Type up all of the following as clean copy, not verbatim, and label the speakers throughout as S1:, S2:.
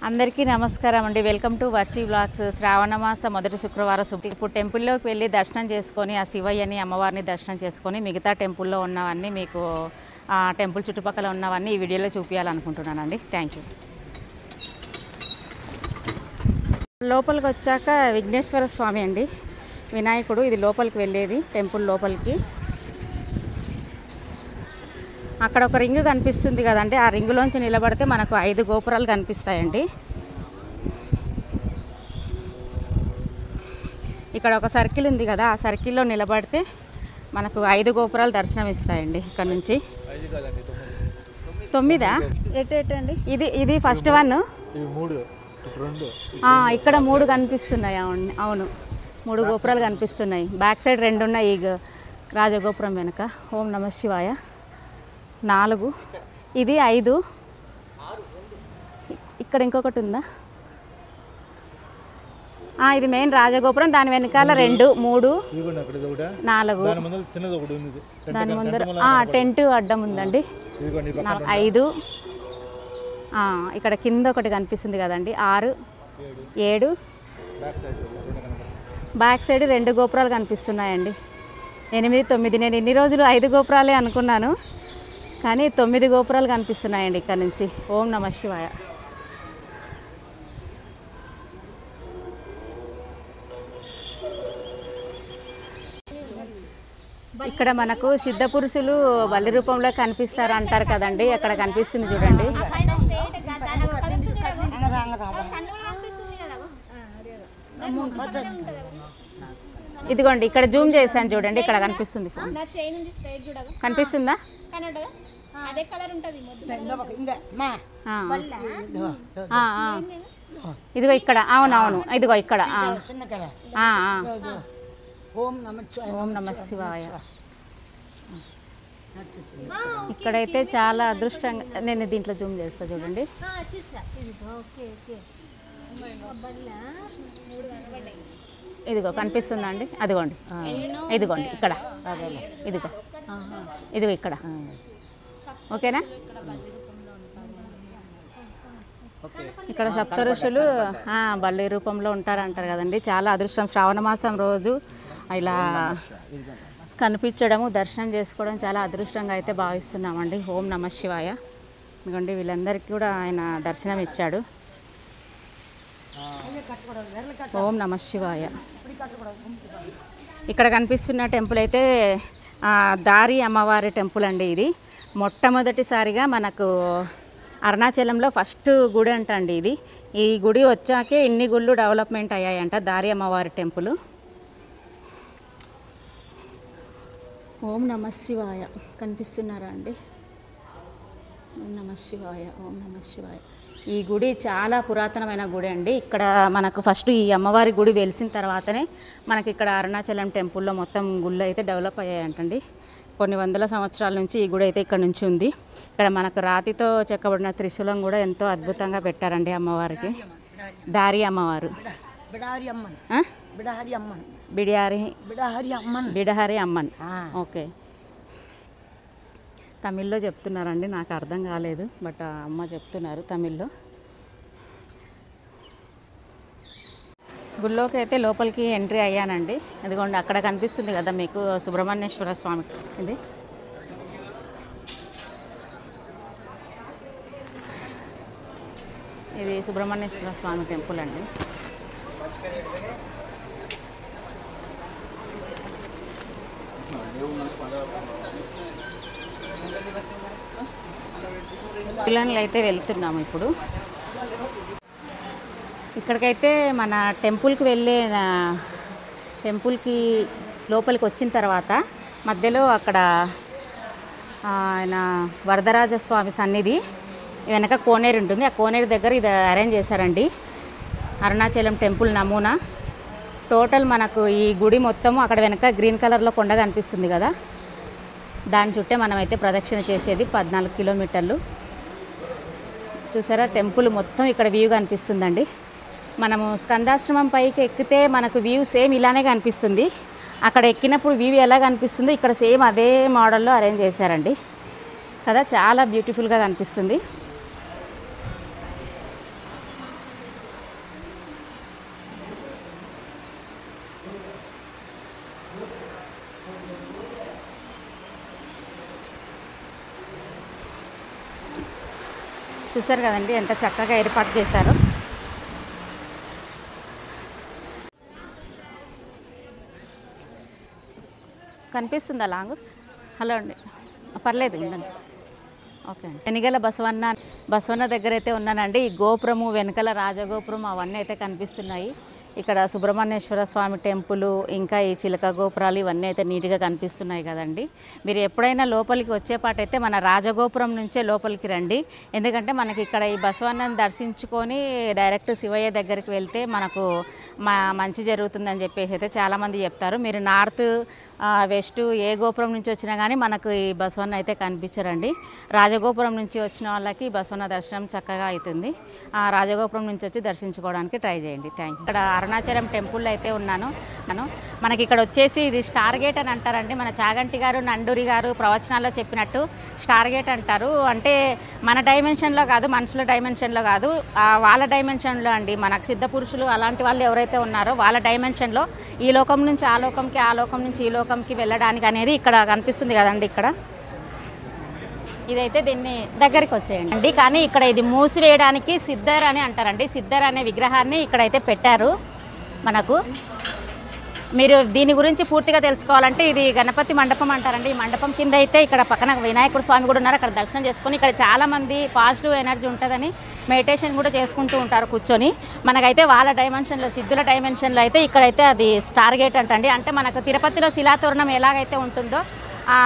S1: అందరికీ నమస్కారం అండి. Welcome to Varshi vlogs. శ్రావణ మాస మొదటి శుక్రవారం ఇప్పుడు టెంపుల్లోకి వెళ్ళి దర్శనం చేసుకొని ఆ శివయ్యని అమ్మవారిని దర్శనం చేసుకొని మిగతా టెంపుల్లో ఉన్నవన్నీ మీకు ఆ టెంపుల్ చుట్టుపక్కల ఉన్నవన్నీ ఈ వీడియోలో చూపించాలనుకుంటున్నానండి. Thank you. లోపలికి వచ్చాక విఘ్నేశ్వర స్వామి అండి, వినాయకుడు. ఇది లోపలికి వెళ్ళేది టెంపుల్ లోపలికి. అక్కడ ఒక రింగ్ కనిపిస్తుంది కదండి, ఆ రింగులోంచి నిలబడితే మనకు 5 గోపురాలు కనిపిస్తాయండి. ఇక్కడ ఒక సర్కిల్ ఉంది కదా, ఆ సర్కిల్లో నిలబడితే మనకు 5 గోపురాలు దర్శనం ఇస్తాయండి. ఇక్కడ నుంచి 9 ఎటండి. ఇది ఫస్ట్ వన్. ఇక్కడ 3 కనిపిస్తున్నాయి. అవును 3 గోపురాలు కనిపిస్తున్నాయి. బ్యాక్ సైడ్ 2 ఉన్నాయి. ఈ రాజగోపురం వెనక. ఓం నమ శివాయ. 4, ఇది 5. ఇక్కడ ఇంకొకటి ఉందా? ఇది మెయిన్ రాజగోపురం. దాని వెనకాల 2, 3, 4. దాని ముందర టెంట్ అడ్డం ఉందండి. 5. ఇక్కడ కింద ఒకటి కనిపిస్తుంది కదండి. 6, 7. బ్యాక్ సైడ్ 2 గోపురాలు కనిపిస్తున్నాయండి. 8, 9. నేను ఇన్ని రోజులు 5 గోపురాలే అనుకున్నాను, కానీ 9 గోపురాలు కనిపిస్తున్నాయండి ఇక్కడ నుంచి. ఓం నమ శివాయ. ఇక్కడ మనకు సిద్ధ పురుషులు బలి రూపంలో కనిపిస్తారు అంటారు కదండి. అక్కడ కనిపిస్తుంది చూడండి. ఇదిగోండి, ఇక్కడ జూమ్ చేశాను చూడండి. ఇక్కడ కనిపిస్తుంది. కనిపిస్తుందా? ఇదిగో ఇక్కడ. అవునవును, ఇదిగో ఇక్కడ. ఓం నమ శివాయ. ఇక్కడైతే చాలా అదృష్టంగా, నేను దీంట్లో జూమ్ చేస్తా చూడండి. ఇదిగో కనిపిస్తుందా అండి? అదిగోండి, ఇదిగోండి ఇక్కడ. ఇదిగో ఇక్కడ. ఓకేనా? ఇక్కడ సప్త ఋషులు బల్లి రూపంలో ఉంటారంటారు కదండి. చాలా అదృష్టం. శ్రావణ మాసం రోజు ఇలా కనిపించడము, దర్శనం చేసుకోవడం చాలా అదృష్టంగా అయితే భావిస్తున్నామండి. ఓం నమ శివాయ. ఎందుకంటే వీళ్ళందరికీ కూడా ఆయన దర్శనం ఇచ్చాడు. ఓం నమ శివాయ. ఇక్కడ కనిపిస్తున్న టెంపుల్ అయితే దారి అమ్మవారి టెంపుల్ అండి. ఇది మొట్టమొదటిసారిగా మనకు అరుణాచలంలో ఫస్ట్ గుడి అంట అండి ఇది. ఈ గుడి వచ్చాకే ఇన్ని గుళ్ళు డెవలప్మెంట్ అయ్యాయంట. దారి అమ్మవారి టెంపుల్. ఓం నమ శివాయ. కనిపిస్తున్నారా అండి? ఓం నమ శివాయ. ఓం నమ శివాయ. ఈ గుడి చాలా పురాతనమైన గుడి అండి. ఇక్కడ మనకు ఫస్ట్ ఈ అమ్మవారి గుడి వెలిసిన తర్వాతనే మనకి ఇక్కడ అరుణాచలం టెంపుల్లో మొత్తం గుళ్ళు అయితే డెవలప్ అయ్యాయంటండి. కొన్ని వందల సంవత్సరాల నుంచి ఈ గుడి అయితే ఇక్కడ నుంచి ఉంది. ఇక్కడ మనకు రాతితో చెక్కబడిన త్రిశూలం కూడా ఎంతో అద్భుతంగా పెట్టారండి అమ్మవారికి. దారి అమ్మవారు. బిడహరి అమ్మన్. ఓకే, తమిళ్లో చెప్తున్నారండి, నాకు అర్థం కాలేదు, బట్ అమ్మ చెప్తున్నారు తమిళ్లో. గుళ్ళోకి అయితే లోపలికి ఎంట్రీ అయ్యానండి. అదిగోండి అక్కడ కనిపిస్తుంది కదా మీకు సుబ్రహ్మణ్యేశ్వర స్వామి. ఇది సుబ్రహ్మణ్యేశ్వర స్వామి టెంపుల్ అండి. పిల్లలు అయితే వెళ్తున్నాము ఇప్పుడు. ఇక్కడికైతే మన టెంపుల్కి టెంపుల్కి లోపలికి వచ్చిన తర్వాత మధ్యలో అక్కడ ఆయన వరదరాజస్వామి సన్నిధి వెనక కోనేరు ఉంటుంది. ఆ కోనేరు దగ్గర ఇది అరేంజ్ చేశారండి. అరుణాచలం టెంపుల్ నమూనా. టోటల్ మనకు ఈ గుడి మొత్తము అక్కడ వెనక గ్రీన్ కలర్లో కొండ కనిపిస్తుంది కదా, దాని చుట్టే మనమైతే ప్రదక్షిణ చేసేది 14 కిలోమీటర్లు. చూసారా టెంపుల్ మొత్తం ఇక్కడ వ్యూ కనిపిస్తుందండి. మనము స్కందాశ్రమం పైకి ఎక్కితే మనకు వ్యూ సేమ్ ఇలానే కనిపిస్తుంది. అక్కడ ఎక్కినప్పుడు వ్యూ ఎలా కనిపిస్తుందో ఇక్కడ సేమ్ అదే మోడల్లో అరేంజ్ చేశారండి కదా. చాలా బ్యూటిఫుల్గా కనిపిస్తుంది. చూసారు కదండి ఎంత చక్కగా ఏర్పాటు చేశారు. కనిపిస్తుందా లాంగ్? హలో అండి, పర్లేదు ఉండండి. ఓకే అండి. వెనిగల బసవన్న దగ్గర అయితే ఉన్నానండి. ఈ గోపురము వెనకల రాజగోపురం అవన్నీ అయితే కనిపిస్తున్నాయి. ఇక్కడ సుబ్రహ్మణ్యేశ్వర స్వామి టెంపుల్, ఇంకా ఈ చిలక గోపురాలు ఇవన్నీ అయితే నీట్గా కనిపిస్తున్నాయి కదండి. మీరు ఎప్పుడైనా లోపలికి వచ్చేపాటైతే మన రాజగోపురం నుంచే లోపలికి రండి. ఎందుకంటే మనకి ఇక్కడ ఈ బసవన్నను దర్శించుకొని డైరెక్ట్ శివయ్య దగ్గరికి వెళ్తే మనకు మంచి జరుగుతుందని చెప్పేసి అయితే చాలామంది చెప్తారు. మీరు నార్త్ వెస్ట్ ఏ గోపురం నుంచి వచ్చినా కానీ మనకు ఈ బసవన్న అయితే కనిపించరండి. రాజగోపురం నుంచి వచ్చిన వాళ్ళకి బసవన్న దర్శనం చక్కగా అవుతుంది. ఆ రాజగోపురం నుంచి వచ్చి దర్శించుకోవడానికి ట్రై చేయండి. Thank you. ఇక్కడ అరుణాచలం టెంపుల్ అయితే ఉన్నాను. మనకి ఇక్కడ వచ్చేసి ఇది స్టార్ గేట్ అని అంటారండి. మన చాగంటి గారు నండూరి గారు ప్రవచనాల్లో చెప్పినట్టు స్టార్ గేట్ అంటారు. అంటే మన డైమెన్షన్లో కాదు, మనుషుల డైమెన్షన్లో కాదు, వాళ్ళ డైమెన్షన్లో అండి. మనకు సిద్ధ పురుషులు అలాంటి వాళ్ళు ఎవరైతే ఉన్నారో వాళ్ళ డైమెన్షన్లో ఈ లోకం నుంచి ఆ లోకంకి, ఆ లోకం నుంచి ఈ లోకంకి వెళ్ళడానికి అనేది ఇక్కడ కనిపిస్తుంది కదండి. ఇక్కడ ఇదైతే దీన్ని దగ్గరికి వచ్చేయండి. కానీ ఇక్కడ ఇది మూసివేయడానికి సిద్ధర్ అని అంటారండి. సిద్ధర్ అనే విగ్రహాన్ని ఇక్కడైతే పెట్టారు మనకు. మీరు దీని గురించి పూర్తిగా తెలుసుకోవాలంటే ఇది గణపతి మండపం అంటారండి. ఈ మండపం కింద అయితే ఇక్కడ పక్కన వినాయకుడు స్వామి కూడా ఉన్నారు. అక్కడ దర్శనం చేసుకొని ఇక్కడ చాలామంది పాజిటివ్ ఎనర్జీ ఉంటుందని మెడిటేషన్ కూడా చేసుకుంటూ ఉంటారు కూర్చొని. మనకైతే వాళ్ళ డైమెన్షన్లో, సిద్ధుల డైమెన్షన్లో అయితే ఇక్కడైతే అది స్టార్ గేట్ అంటండి. అంటే మనకు తిరుపతిలో శిలాతోరణం ఎలాగైతే ఉంటుందో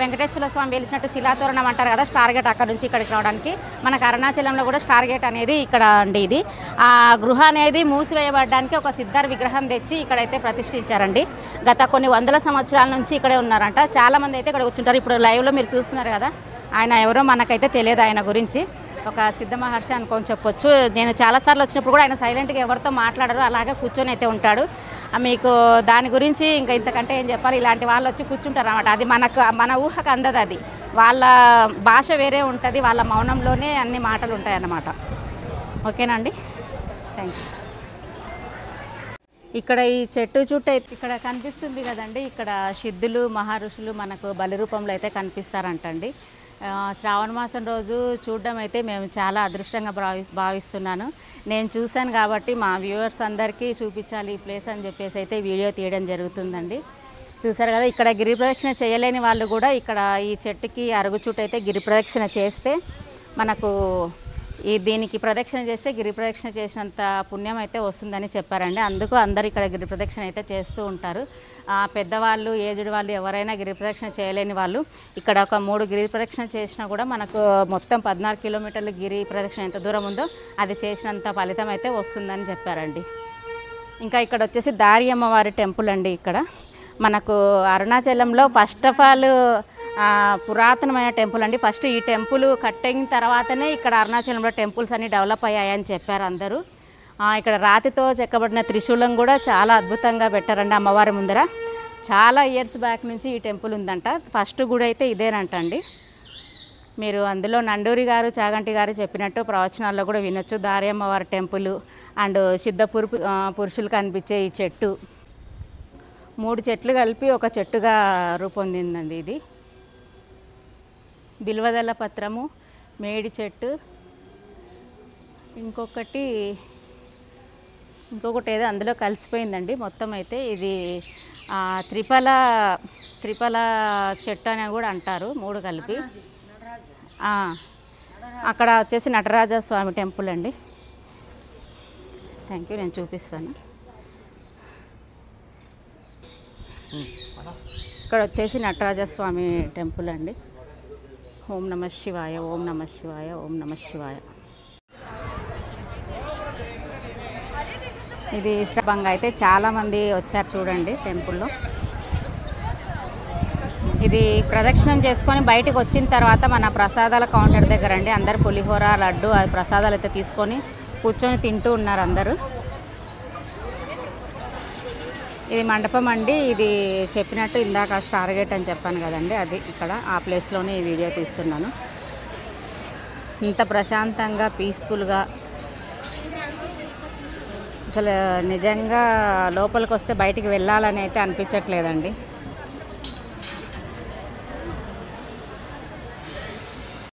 S1: వెంకటేశ్వర స్వామి వెలిసినట్టు శిలాతోరణం అంటారు కదా, స్టార్ గేట్ అక్కడ నుంచి ఇక్కడికి రావడానికి. మనకు అరుణాచలంలో కూడా స్టార్ గేట్ అనేది ఇక్కడ అండి. ఇది ఆ గృహ అనేది మూసివేయబడడానికి ఒక సిద్ధర్ విగ్రహం తెచ్చి ఇక్కడైతే ప్రతిష్ఠించారండి. గత కొన్ని వందల సంవత్సరాల నుంచి ఇక్కడే ఉన్నారంట. చాలామంది అయితే ఇక్కడ కూర్చుంటారు. ఇప్పుడు లైవ్లో మీరు చూస్తున్నారు కదా, ఆయన ఎవరో మనకైతే తెలియదు. ఆయన గురించి ఒక సిద్ధ మహర్షి అనుకొని చెప్పొచ్చు. నేను చాలాసార్లు వచ్చినప్పుడు కూడా ఆయన సైలెంట్గా ఎవరితో మాట్లాడరు, అలాగే కూర్చొని అయితే ఉంటాడు. మీకు దాని గురించి ఇంకా ఇంతకంటే ఏం చెప్పాలి. ఇలాంటి వాళ్ళు వచ్చి కూర్చుంటారు అన్నమాట. అది మన ఊహకు అందదు. అది వాళ్ళ భాష వేరే ఉంటుంది, వాళ్ళ మౌనంలోనే అన్ని మాటలు ఉంటాయి అన్నమాట. ఓకేనండి, థ్యాంక్స్. ఇక్కడ ఈ చెట్టు చుట్టూ ఇక్కడ కనిపిస్తుంది కదండి, ఇక్కడ సిద్ధులు మహర్షులు మనకు బలి రూపంలో అయితే కనిపిస్తారంటండి. శ్రావణ మాసం రోజు చూడడం అయితే మేము చాలా అదృష్టంగా భావిస్తున్నాను. నేను చూశాను కాబట్టి మా వ్యూవర్స్ అందరికీ చూపించాలి ఈ ప్లేస్ అని చెప్పేసి అయితే వీడియో తీయడం జరుగుతుందండి. చూసారు కదా, ఇక్కడ గిరి ప్రదక్షిణ చేయలేని వాళ్ళు కూడా ఇక్కడ ఈ చెట్టుకి అరుగు చుట్టూ అయితే గిరి ప్రదక్షిణ చేస్తే మనకు దీనికి ప్రదక్షిణ చేస్తే గిరి ప్రదక్షిణ చేసినంత పుణ్యం అయితే వస్తుందని చెప్పారండి. అందుకు అందరు ఇక్కడ గిరి ప్రదక్షిణ అయితే చేస్తూ ఉంటారు. పెద్దవాళ్ళు, ఏజ్డ్ వాళ్ళు ఎవరైనా గిరి ప్రదక్షిణ చేయలేని వాళ్ళు ఇక్కడ ఒక 3 గిరి ప్రదక్షిణ చేసినా కూడా మనకు మొత్తం 14 కిలోమీటర్లు గిరి ప్రదక్షిణ ఎంత దూరం ఉందో అది చేసినంత ఫలితం అయితే వస్తుందని చెప్పారండి. ఇంకా ఇక్కడ వచ్చేసి దారి అమ్మవారి టెంపుల్ అండి. ఇక్కడ మనకు అరుణాచలంలో ఫస్ట్ ఆఫ్ ఆల్ పురాతనమైన టెంపుల్ అండి. ఫస్ట్ ఈ టెంపుల్ కట్టిన తర్వాతనే ఇక్కడ అరుణాచలంలో టెంపుల్స్ అన్ని డెవలప్ అయ్యాయని చెప్పారు అందరూ. ఇక్కడ రాతితో చెక్కబడిన త్రిశూలం కూడా చాలా అద్భుతంగా పెట్టారండి అమ్మవారి ముందర. చాలా ఇయర్స్ బ్యాక్ నుంచి ఈ టెంపుల్ ఉందంట. ఫస్ట్ గుడి అయితే ఇదేనంట అండి. మీరు అందులో నండూరి గారు, చాగంటి గారు చెప్పినట్టు ప్రవచనాల్లో కూడా వినొచ్చు. దారి అమ్మవారి టెంపుల్ అండ్ సిద్ధ పురుషులు కనిపించే ఈ చెట్టు, 3 చెట్లు కలిపి ఒక చెట్టుగా రూపొందిందండి ఇది. బిల్వదల పత్రము, మేడి చెట్టు, ఇంకొకటి ఏదో అందులో కలిసిపోయిందండి. మొత్తం అయితే ఇది త్రిపల చెట్టు అని కూడా అంటారు, 3 కలిపి. అక్కడ వచ్చేసి నటరాజ స్వామి టెంపుల్ అండి. థ్యాంక్ యూ, నేను చూపిస్తాను. ఇక్కడ వచ్చేసి నటరాజ స్వామి టెంపుల్ అండి. ఓం నమ శివాయ, ఓం నమ శివాయ, ఓం నమ శివాయ. ఇది శ్రభంగా అయితే చాలామంది వచ్చారు చూడండి టెంపుల్లో. ఇది ప్రదక్షిణం చేసుకొని బయటకు వచ్చిన తర్వాత మన ప్రసాదాల కౌంటర్ దగ్గర అండి అందరు పులిహోర, లడ్డు అది ప్రసాదాలు అయితే తీసుకొని కూర్చొని తింటూ ఉన్నారు అందరూ. ఇది మండపం అండి. ఇది చెప్పినట్టు ఇందాక స్టార్ గేట్ అని చెప్పాను కదండి, అది ఇక్కడ ఆ ప్లేస్లోనే ఈ వీడియో తీస్తున్నాను. ఇంత ప్రశాంతంగా పీస్ఫుల్గా అసలు నిజంగా లోపలికి వస్తే బయటికి వెళ్ళాలని అయితే అనిపించట్లేదండి.